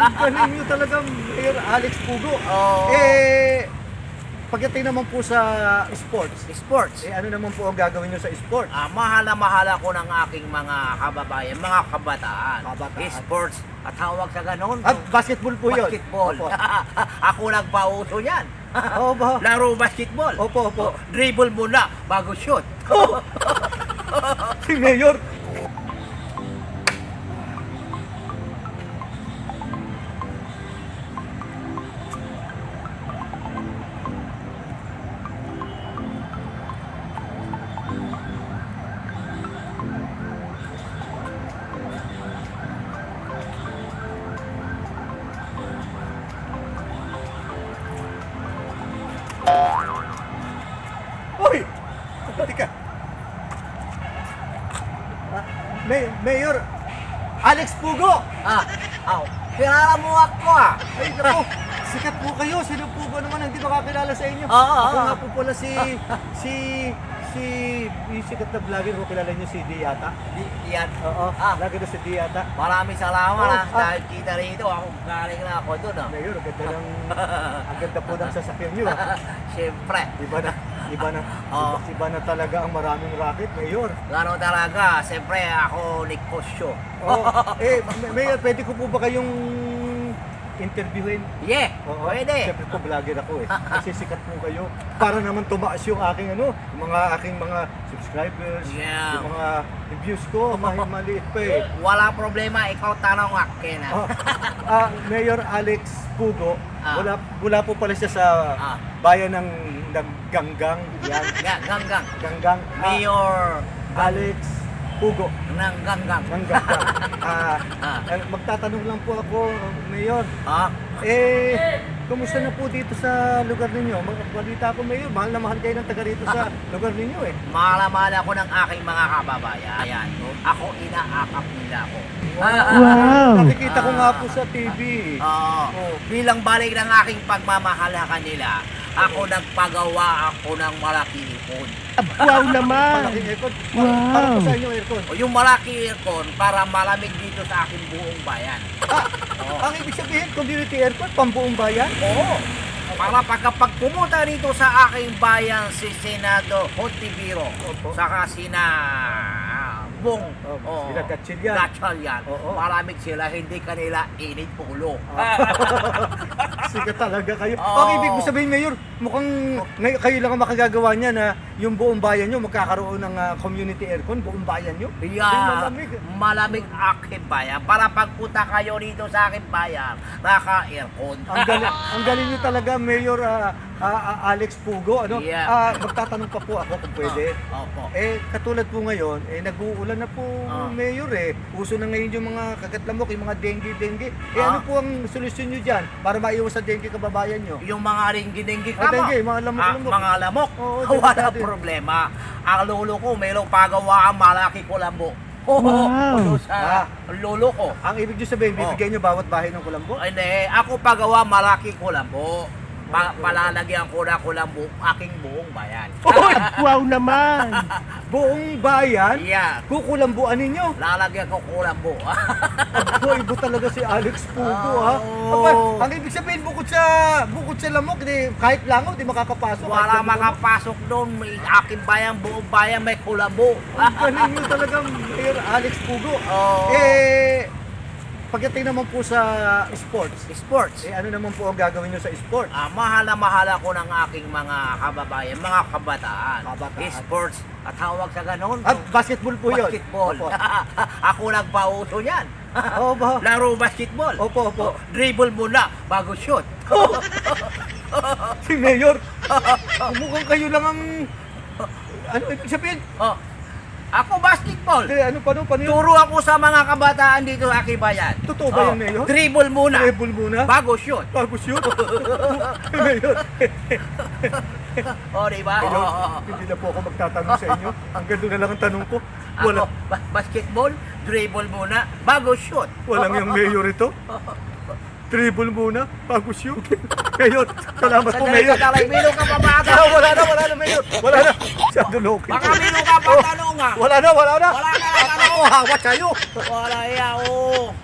Ang galing nyo talaga, Mayor Alex Pugo. Oo. Pagdating naman po sa sports, Sports. ano naman po ang gagawin nyo sa sports? Mahal na mahal ako ng aking mga kababayan, mga kabataan. Kabataan. Sports. At hawag sa ganon. Basketball po yun. Basketball. Opo. Ako nagpauso yan. Oo ba? Laro basketball. Opo, opo. Dribble muna bago shoot. Si Mayor. Hoy! Teka. Mayor Alex Pugo! Kilala mo ako Ay, naku, sikat po kayo. Sino po ba naman ang hindi makakilala sa inyo? Oo, Ako oo. nga po pala yung sikat na vlogger ko, kilala niyo si Di yata? Yan. Oo, lagi na si Di yata. Maraming salamat Oh, dahil kita rito. Ako galing na ako doon. Mayor, ang ganda po ng sasakyan niyo. Siyempre. Iba na talaga ang maraming racket, Mayor. Gano'n talaga. Siyempre ako negosyo. Oh, Mayor, pwede ko po ba kayong interviewin? Yeah, Oo, pwede. Siyempre po vlogger ako Nagsisikat po kayo para naman tumaas yung aking yung aking mga subscribers, Yeah. yung mga views ko, maliit pa Wala problema. Ikaw tanong akin. Mayor Alex Pugo, Ah. wala po pala siya sa bayan ng Ganggang. Yan. Ganggang. Ganggang. Mayor Alex Pugo. ng Ganggang. Ganggang. Magtatanong lang po ako, Mayor. Kumusta na po dito sa lugar ninyo? Balita ko, Mayor, mahal na mahal kayo ng taga rito sa lugar ninyo Mahal ako ng aking mga kababayan. Ayan. Ako inaakap nila ako. Nakikita ko nga po sa TV. Bilang balik ng aking pagmamahal sa kanila, ako nagpagawa ako ng malaking ipon. Wow naman! Malaking aircon. Wow. Para po sa inyo aircon. Yung malaking aircon para malamig dito sa aking buong bayan. Ang ibig sabihin, community aircon, pambuong bayan? Oo. Para kapag pumunta rito sa aking bayan si Senado Hontivero, Opo. saka sina Bong, Sila Gatchalian. Gatchalian, Oo. malamig sila, hindi kanila init ulo. Sikat talaga kayo. Oo. Ang ibig ko sabihin, Mayor, mukhang kayo lang ang makagagawa niya na yung buong bayan nyo magkakaroon ng community aircon, buong bayan nyo. Yeah, Malamig. malamig aking bayan. Para pagpunta kayo dito sa aking bayan, naka-aircon. Ang galing nyo talaga, Mayor Alex Pugo. Yeah. Magtatanong pa po ako kung pwede. Opo. Katulad po ngayon, nag-uulan na po, Mayor Uso na ngayon yung mga kagatlamok, yung mga dengue. Ano po ang solusyon nyo dyan para maiwas sa dengue kababayan nyo? Yung mga ringgi-dinggi ka Dengue, mga lamok-lamok. mga lamok. Oo, Wala delikado. problema. Ang lolo ko, mayroong pagawaan malaki ko lambo. Wow. Sa lolo ko. Ang ibig nyo sabihin, bibigyan nyo bawat bahay ng kulambo? Hindi, ako pagawa malaki ko lambo. Palalagyan ko na kulambo aking buong bayan. Wow naman! Buong bayan? Yeah. Kukulambuan ninyo? Lalagyan ko kulambo. Ibo talaga si Alex Pugo Oo. Ang ibig sabihin bukod sa lamok, kahit langaw di makakapasok. Wala Kahit ganun. makapasok doon. May aking bayan, buong bayan may kulambo. Ang galing nyo talaga, Mayor Alex Pugo. Oo. Pagdating naman po sa sports, Sports. ano naman po ang gagawin nyo sa sports? Mahal na mahal ako ng aking mga kababayan, mga kabataan. Kabataan. Sports. At hawag sa ganon. Basketball po yun. Basketball. Opo. Ako nagpauso yan. Oo ba? Laro basketball. Opo. Dribble muna bago shoot. Si Mayor, mukhang kayo lang ang... Ano ibig sabihin? Ako basketball. Ano pa yun? Turo ako sa mga kabataan dito sa aking bayan. Totoo ba yun, Mayor? Dribble muna. Dribble muna? Bago shoot. Bago shoot? Mayor, Diba? hindi na po ako magtatanong sa inyo. Hanggang doon na lang ang tanong ko. Ako, basketball, dribble muna, bago shoot. Walang yung Mayor ito. Dribble muna, bago shoot. Mayor, salamat po, Mayor. Milo ka pa ba? Wala na, Mayor. Wala na. Siya dulokin. Baka milo ka pa tanong Wala na. Wala na tanong. Ako, hawa sa'yo. Wala yan,